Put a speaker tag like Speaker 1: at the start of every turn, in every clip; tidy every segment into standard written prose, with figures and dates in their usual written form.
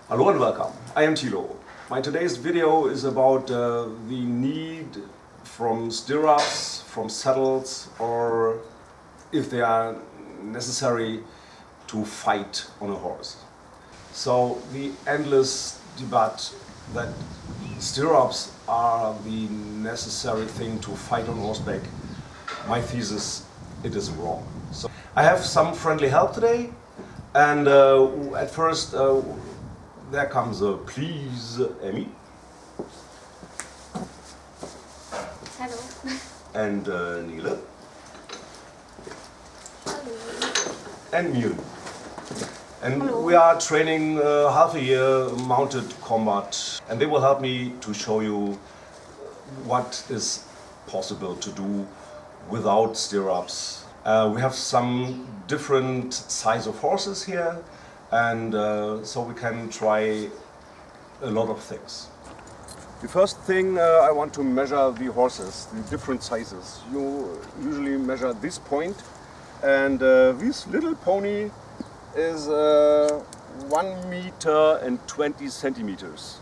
Speaker 1: Hello and welcome. I am Thilo. My today's video is about the need from stirrups, from saddles, or if they are necessary to fight on a horse. So the endless debate that stirrups are the necessary thing to fight on horseback, my thesis, it is wrong. So I have some friendly help today, and at first there comes a please, Emmy.
Speaker 2: Hello.
Speaker 1: And Nele.
Speaker 2: Hello.
Speaker 1: And Mune. And
Speaker 2: Hello.
Speaker 1: we are training half a year mounted combat, and they will help me to show you what is possible to do without stirrups. We have some different size of horses here, and so we can try a lot of things. The first thing I want to measure the horses, the different sizes. You usually measure this point, and this little pony is 1 meter and 20 centimeters.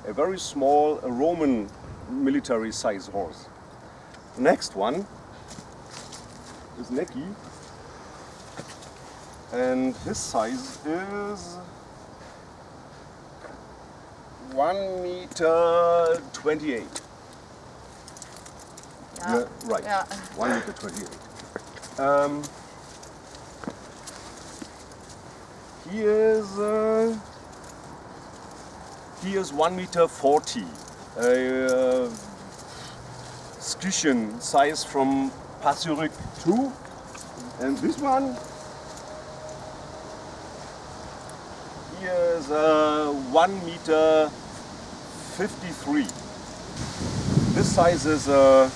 Speaker 1: A very small Roman military size horse. The next one is Necky, and his size is 1 meter 28.
Speaker 2: Yeah.
Speaker 1: Right.
Speaker 2: Yeah.
Speaker 1: 1 meter 28. He is 1 meter 40. A Skythian size from Passyric 2. And this one, he is 1 meter 53. This size is a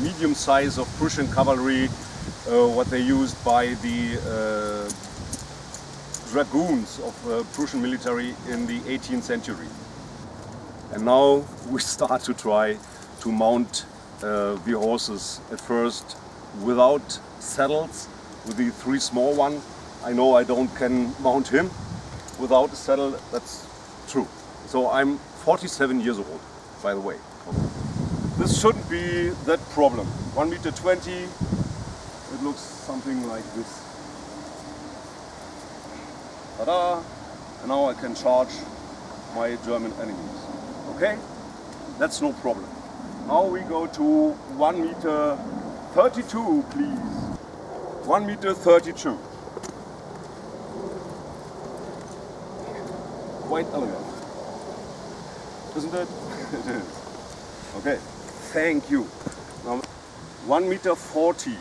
Speaker 1: medium size of Prussian cavalry, what they used by the dragoons of Prussian military in the 18th century. And now we start to try to mount the horses at first without saddles, with the 3 small one. I know I can mount him without a saddle, that's true. So I'm 47 years old, by the way. This shouldn't be that problem. 1 meter 20, it looks something like this. Ta-da! And now I can charge my German enemies. Okay? That's no problem. Now we go to 1 meter 32, please. 1 meter 32. Quite elegant. Isn't it? It is. Okay, thank you. Now, 1 meter 40.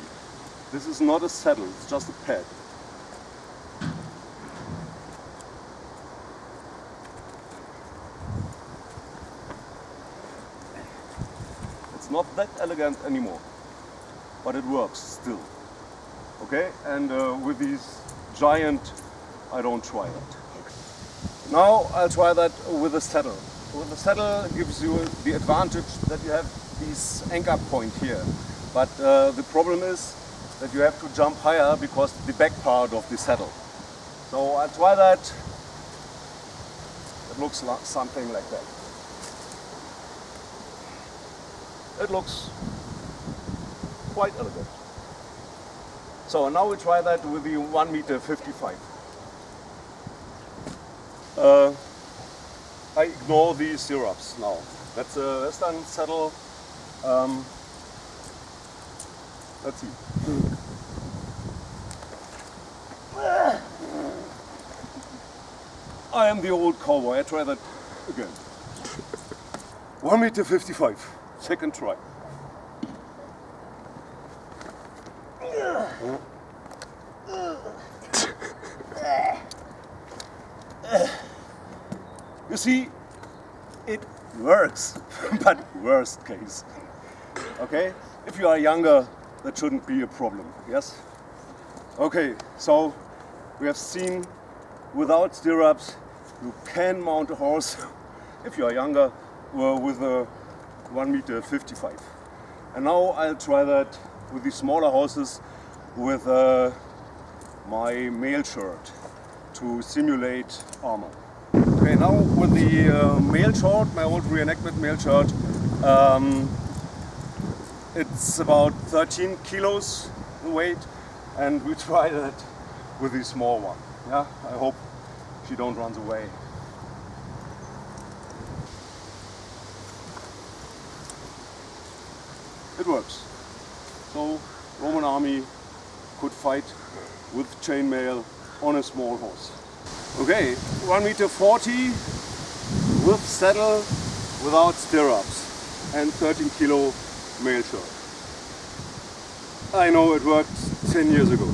Speaker 1: This is not a saddle, it's just a pad. It's not that elegant anymore, but it works still. Okay, and with these giant, I don't try that. Now I'll try that with a saddle. With the saddle gives you the advantage that you have this anchor point here. But the problem is that you have to jump higher because the back part of the saddle. So I'll try that. It looks like something like that. It looks quite elegant. So now we try that with the 1 meter 55. I ignore these stirrups now. That's a Western saddle. Let's see. I am the old cowboy. I try that again. 1 meter 55. Second try. You see, it works, but worst case. Okay? If you are younger, that shouldn't be a problem, yes? Okay, so we have seen without stirrups, you can mount a horse if you are younger with a 1 meter 55. And now I'll try that with the smaller horses with my mail shirt to simulate armor.
Speaker 3: Okay, now with the mail short, my old reenactment mail short, it's about 13 kilos in weight, and we tried it with the small one. Yeah, I hope she don't run away. It works. So Roman army could fight with chainmail on a small horse. Okay, 1.40 m with saddle, without stirrups, and 13 kilo mail short. I know it worked 10 years ago.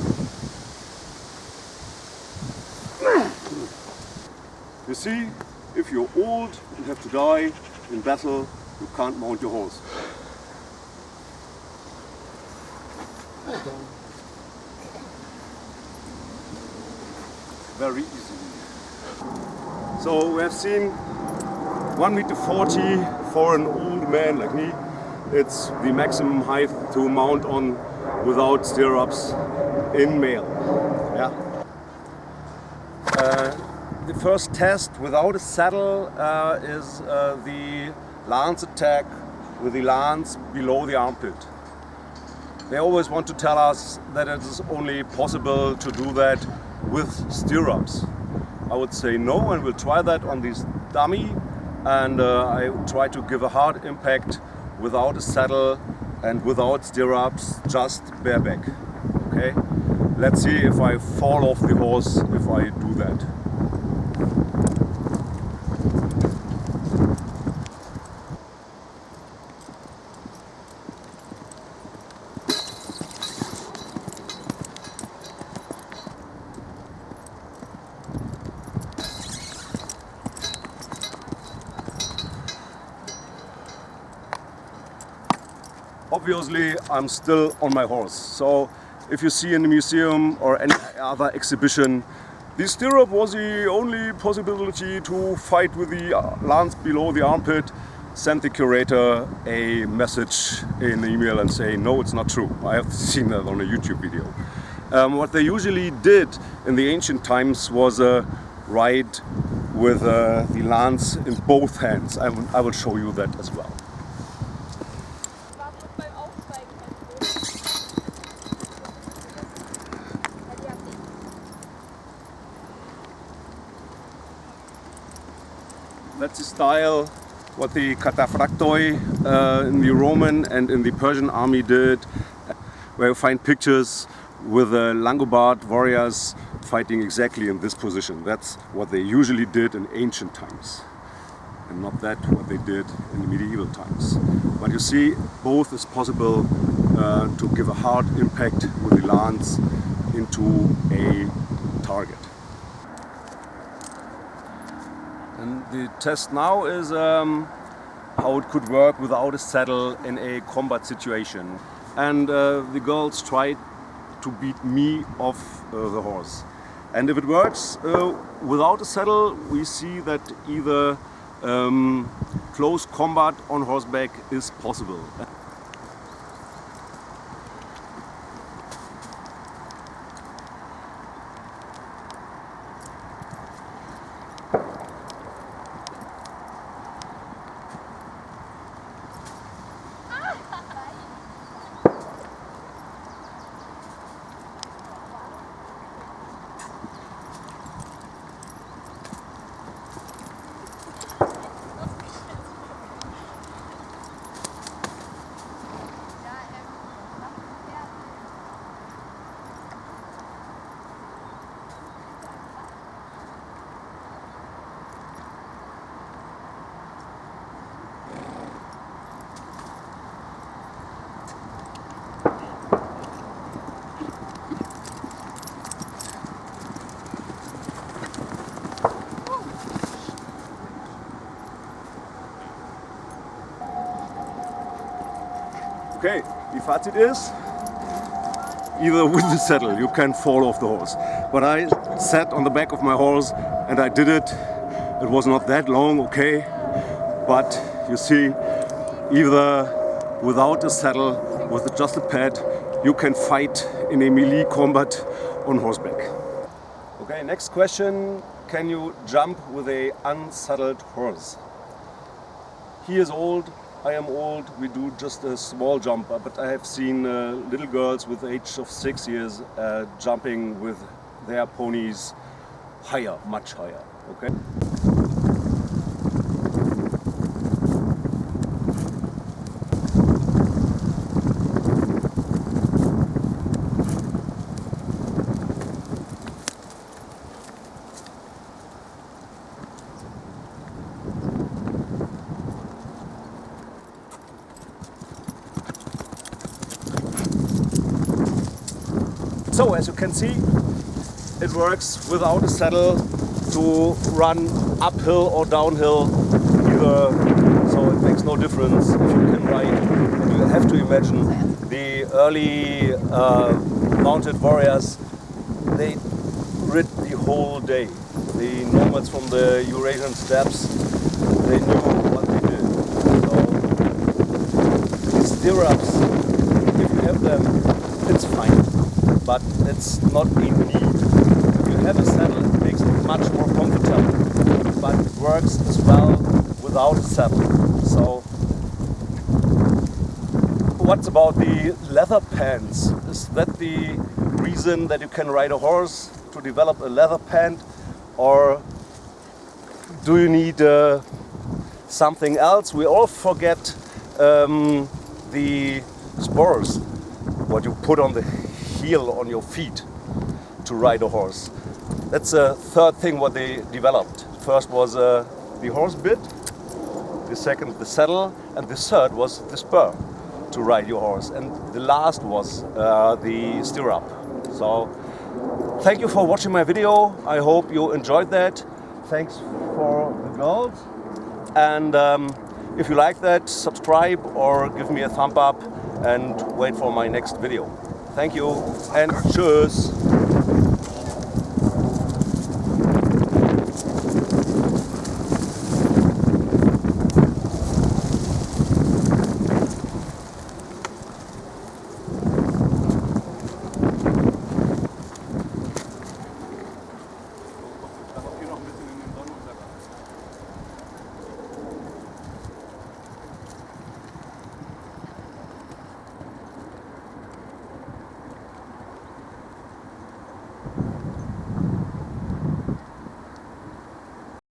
Speaker 3: You see, if you're old and have to die in battle, you can't mount your horse. Very easily. So we have seen 1.40 m for an old man like me. It's the maximum height to mount on without stirrups in mail. Yeah. The first test without a saddle is the lance attack with the lance below the armpit. They always want to tell us that it is only possible to do that with stirrups. I would say no, and we'll try that on this dummy, and I try to give a hard impact without a saddle and without stirrups, just bareback. Okay? Let's see if I fall off the horse if I do that. Obviously, I'm still on my horse. So if you see in the museum or any other exhibition, the stirrup was the only possibility to fight with the lance below the armpit. Send the curator a message in the email and say, no, it's not true. I have seen that on a YouTube video. What they usually did in the ancient times was ride with the lance in both hands. I will show you that as well. That's the style what the cataphractoi in the Roman and in the Persian army did, where you find pictures with Langobard warriors fighting exactly in this position. That's what they usually did in ancient times, and not that what they did in the medieval times. But you see, both is possible to give a hard impact with the lance into a target. And the test now is how it could work without a saddle in a combat situation. And the girls tried to beat me off the horse. And if it works without a saddle, we see that either close combat on horseback is possible. Okay, the Fazit is, either with the saddle you can fall off the horse. But I sat on the back of my horse and I did it. It was not that long, okay, but you see, either without a saddle, with just a pad, you can fight in a melee combat on horseback. Okay, next question. can you jump with a unsaddled horse? He is old, I am old, we do just a small jump, but I have seen little girls with the age of 6 years jumping with their ponies higher, much higher. Okay? So as you can see, it works without a saddle to run uphill or downhill either, so it makes no difference if you can ride. And you have to imagine the early mounted warriors, they rid the whole day. The nomads from the Eurasian steppes, they knew what they did. So the stirrups, if you have them, it's fine. But it's not a need. If you have a saddle, it makes it much more comfortable, but it works as well without a saddle. So, what about the leather pants? Is that the reason that you can ride a horse, to develop a leather pant, or do you need something else? We all forget the spurs, what you put on the heel on your feet to ride a horse. That's the third thing what they developed. First was the horse bit, the second the saddle, and the third was the spur to ride your horse, and the last was the stirrup. So thank you for watching my video. I hope you enjoyed that. Thanks for the girls, and if you like that, subscribe or give me a thumb up and wait for my next video. Thank you and tschüss.